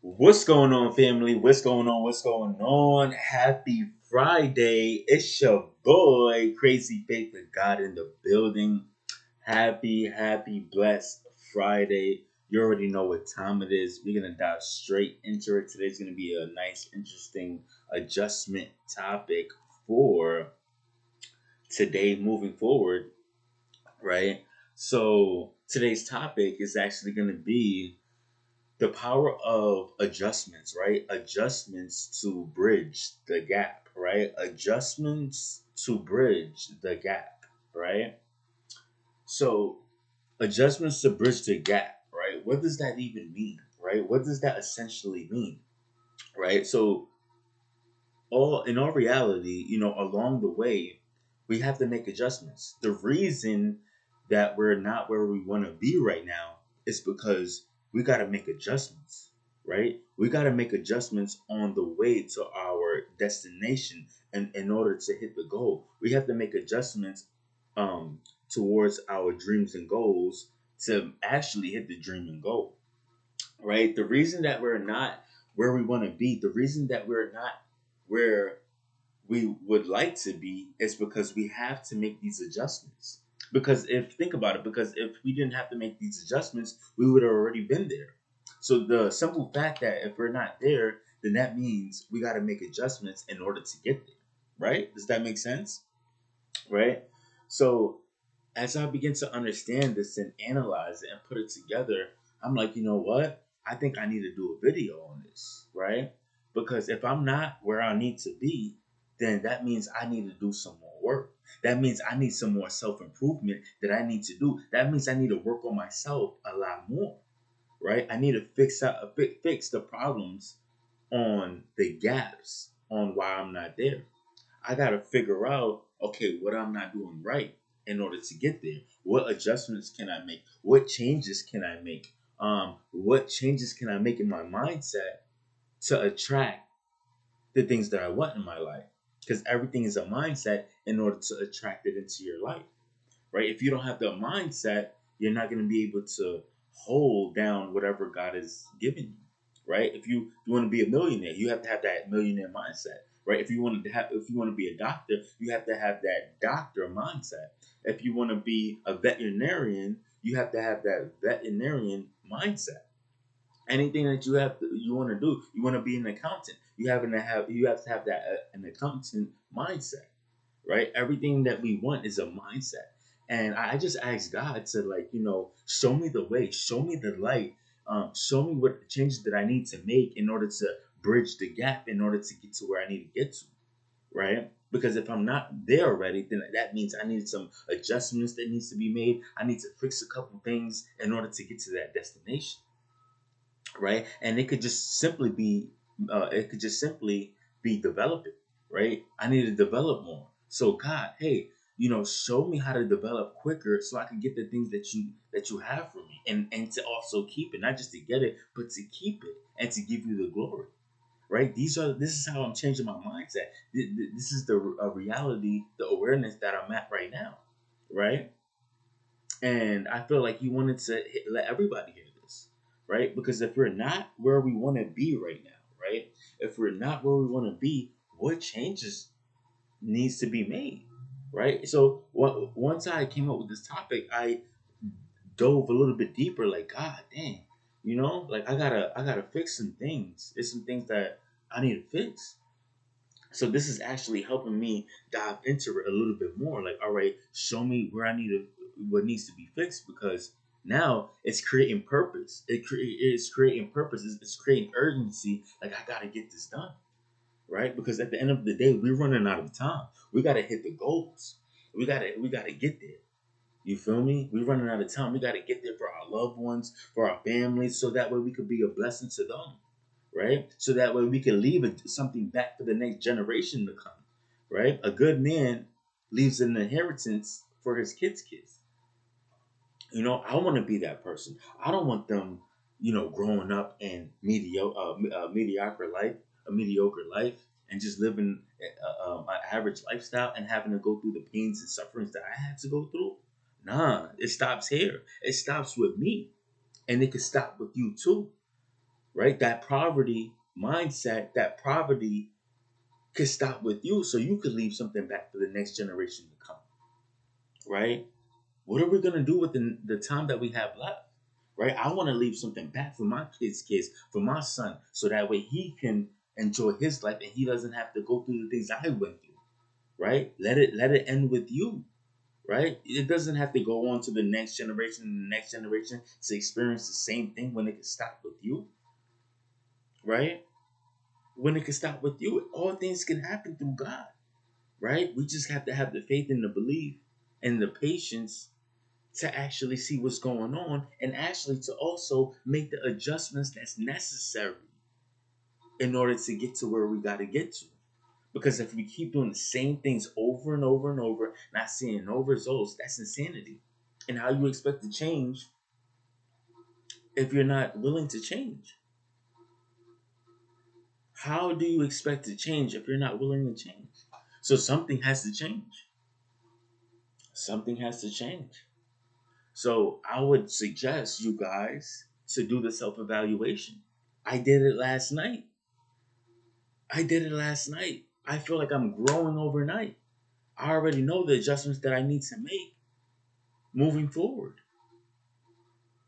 What's going on, family? What's going on? What's going on? Happy Friday. It's your boy, Crazy Faith with God in the building. Happy, blessed Friday. You already know what time it is. We're going to dive straight into it. Today's going to be a nice, interesting adjustment topic for today moving forward, right? So, today's topic is actually going to be the power of adjustments, right? Adjustments to bridge the gap, right? Adjustments to bridge the gap, right? So, adjustments to bridge the gap, right? What does that even mean, right? What does that essentially mean, right? So, all in all reality, along the way, we have to make adjustments. The reason that we're not where we want to be right now is because we got to make adjustments, right? We got to make adjustments on the way to our destination, and in order to hit the goal, we have to make adjustments towards our dreams and goals to actually hit the dream and goal, right? The reason that we're not where we want to be, the reason that we're not where we would like to be is because we have to make these adjustments. Because if think about it, because if we didn't have to make these adjustments, we would have already been there. So the simple fact that if we're not there, then that means we got to make adjustments in order to get there, right? Does that make sense? Right? So as I begin to understand this and analyze it and put it together, I'm like, you know what? I think I need to do a video on this, right? Because if I'm not where I need to be, then that means I need to do some more work. That means I need some more self improvement that I need to do. That means I need to work on myself a lot more, right? I need to fix the problems on the gaps on why I'm not there. I got to figure out, okay, what I'm not doing right in order to get there. What adjustments can I make? What changes can I make? What changes can I make in my mindset to attract the things that I want in my life? Because everything is a mindset in order to attract it into your life, right? If you don't have the mindset, you're not going to be able to hold down whatever God has given you, right? If you want to be a millionaire, you have to have that millionaire mindset, right? If you want to be a doctor, you have to have that doctor mindset. If you want to be a veterinarian, you have to have that veterinarian mindset. Anything that you want to do, you want to be an accountant, you have to have that an accountant mindset, right? Everything that we want is a mindset. And I just asked God to, like, show me the way, show me the light, show me what changes that I need to make in order to bridge the gap, in order to get to where I need to get to, right? Because if I'm not there already, then that means I need some adjustments that needs to be made. I need to fix a couple things in order to get to that destination, right? And it could just simply be developing, right? I need to develop more. So God, hey, show me how to develop quicker so I can get the things that you have for me, and to also keep it, not just to get it, but to keep it and to give you the glory, right? This is how I'm changing my mindset. This is the reality, the awareness that I'm at right now, right? And I feel like he wanted to let everybody hear this, right? Because if we're not where we want to be right now, right? If we're not where we want to be, what changes needs to be made, right? So once I came up with this topic, I dove a little bit deeper. Like, God dang, like I gotta fix some things. There's some things that I need to fix. So this is actually helping me dive into it a little bit more. Like, all right, show me where I need to, what needs to be fixed, because now it's creating purpose. It's creating purpose. It's creating urgency. Like, I gotta get this done, right? Because at the end of the day, we're running out of time. We gotta hit the goals. We gotta get there. You feel me? We're running out of time. We gotta get there for our loved ones, for our families, so that way we could be a blessing to them, right? So that way we can leave something back for the next generation to come, right? A good man leaves an inheritance for his kids' kids. I want to be that person. I don't want them, growing up in a mediocre life, and just living an average lifestyle and having to go through the pains and sufferings that I had to go through. Nah, it stops here. It stops with me, and it can stop with you too, right? That poverty mindset, that poverty could stop with you so you could leave something back for the next generation to come, right? What are we going to do with the time that we have left, right? I want to leave something back for my kids, for my son, so that way he can enjoy his life and he doesn't have to go through the things I went through, right? Let it end with you, right? It doesn't have to go on to the next generation and the next generation to experience the same thing when it can stop with you, right? When it can stop with you, all things can happen through God, right? We just have to have the faith and the belief and the patience to actually see what's going on and actually to also make the adjustments that's necessary in order to get to where we got to get to. Because if we keep doing the same things over and over and over, not seeing no results, that's insanity. And how you expect to change if you're not willing to change? How do you expect to change if you're not willing to change? So something has to change. Something has to change. So I would suggest you guys to do the self evaluation. I did it last night. I feel like I'm growing overnight. I already know the adjustments that I need to make moving forward,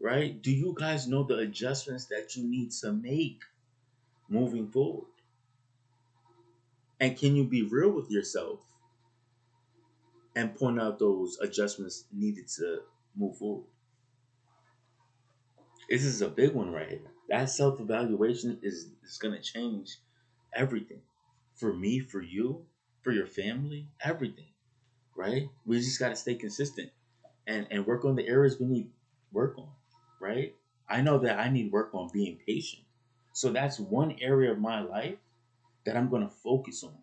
right? Do you guys know the adjustments that you need to make moving forward? And can you be real with yourself and point out those adjustments needed to move forward? This is a big one right here. That self evaluation is going to change everything for me, for you, for your family, everything, right? We just got to stay consistent and work on the areas we need work on, right? I know that I need work on being patient. So that's one area of my life that I'm going to focus on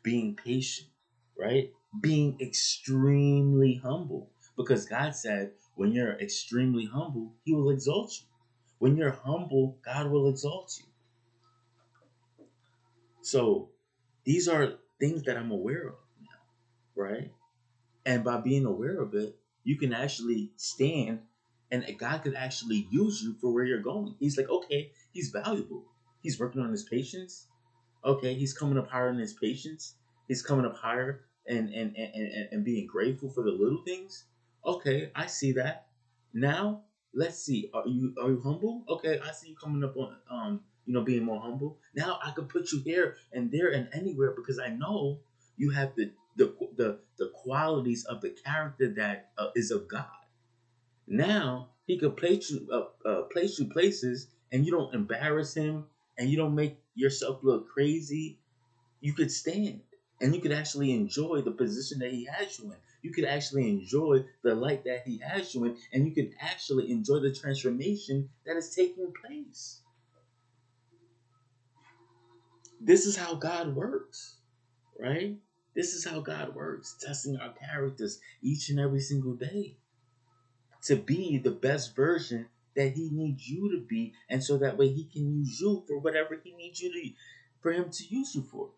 being patient, right? Being extremely humble. Because God said, when you're extremely humble, He will exalt you. When you're humble, God will exalt you. So these are things that I'm aware of now, right? And by being aware of it, you can actually stand and God could actually use you for where you're going. He's like, okay, he's valuable. He's working on his patience. Okay, he's coming up higher in his patience. He's coming up higher and being grateful for the little things. Okay, I see that. Now, let's see. Are you humble? Okay, I see you coming up on being more humble. Now I could put you here and there and anywhere because I know you have the qualities of the character that is of God. Now he could place you places, and you don't embarrass him, and you don't make yourself look crazy. You could stand, and you could actually enjoy the position that he has you in. You could actually enjoy the light that he has you in, and you could actually enjoy the transformation that is taking place. This is how God works, right? This is how God works, testing our characters each and every single day to be the best version that he needs you to be, and so that way he can use you for whatever he needs you to for him to use you for.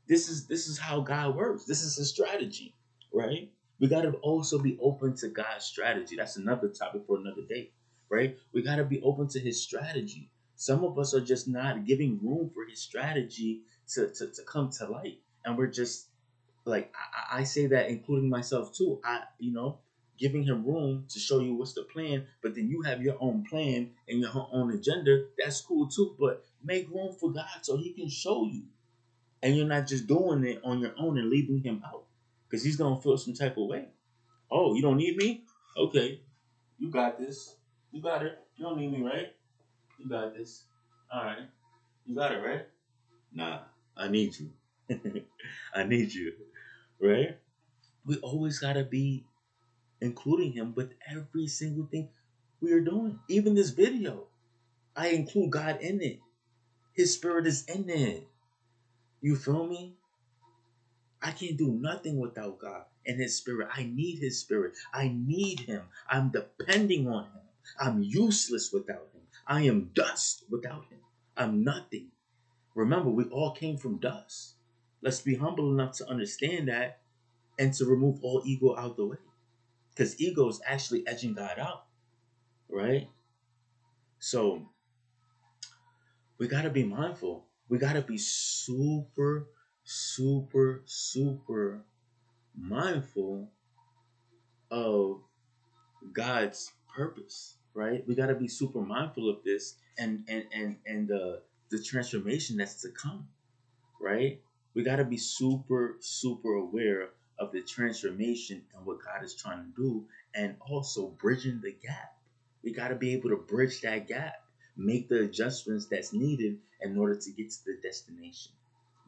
This is how God works. This is his strategy, right? We got to also be open to God's strategy. That's another topic for another day, right? We got to be open to his strategy. Some of us are just not giving room for his strategy to come to light, and we're just like I say that including myself too. Giving him room to show you what's the plan, but then you have your own plan and your own agenda. That's cool too, but make room for God so he can show you, and you're not just doing it on your own and leaving him out because he's gonna feel some type of way. Oh, you don't need me? Okay, you got this. You got it. You don't need me, right? You got this. All right, you got it, right? Nah, I need you. I need you, right? We always gotta be including him with every single thing we are doing. Even this video, I include God in it. His spirit is in it. You feel me? I can't do nothing without God and his spirit. I need his spirit. I need him. I'm depending on him. I'm useless without him. I am dust without him. I'm nothing. Remember, we all came from dust. Let's be humble enough to understand that and to remove all ego out the way. Because ego is actually edging God out, right? So we got to be mindful. We got to be super, super, super mindful of God's purpose, right? We got to be super mindful of this and the transformation that's to come, right? We got to be super, super aware of the transformation and what God is trying to do, and also bridging the gap. We got to be able to bridge that gap, make the adjustments that's needed in order to get to the destination,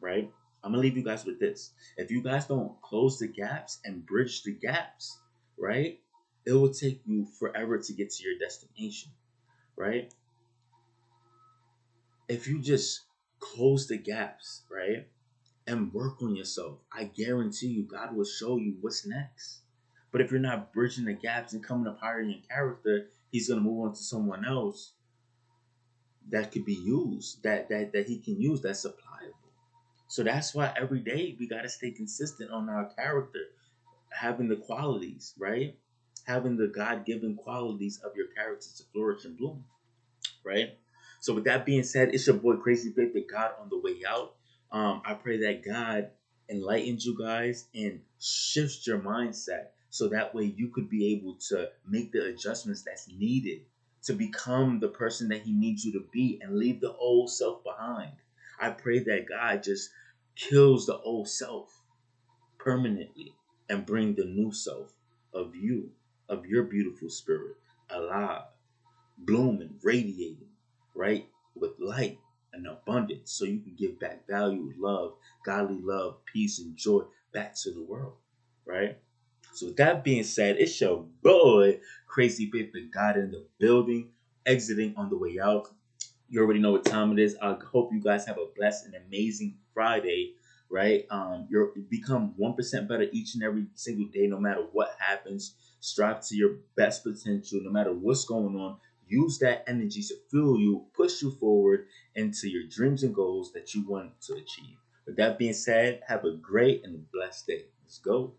right? I'm gonna leave you guys with this. If you guys don't close the gaps and bridge the gaps, right, it will take you forever to get to your destination, right? If you just close the gaps, right, and work on yourself, I guarantee you, God will show you what's next. But if you're not bridging the gaps and coming up higher in your character, He's gonna move on to someone else that could be used, that He can use, that's supplyable. So that's why every day we gotta stay consistent on our character, having the qualities, right? Having the God given qualities of your character to flourish and bloom, right? So with that being said, it's your boy Crazy Faith with God on the way out. I pray that God enlightens you guys and shifts your mindset so that way you could be able to make the adjustments that's needed to become the person that He needs you to be and leave the old self behind. I pray that God just kills the old self permanently and bring the new self of you, of your beautiful spirit, alive, blooming, radiating, right? With light and abundance so you can give back value, love, godly love, peace, and joy back to the world, right? So with that being said, it's your boy, Crazy Faith with God in the building, exiting on the way out. You already know what time it is. I hope you guys have a blessed and amazing Friday, right? You're become 1% better each and every single day, no matter what happens. Strive to your best potential, no matter what's going on. Use that energy to fuel you, push you forward into your dreams and goals that you want to achieve. With that being said, have a great and blessed day. Let's go.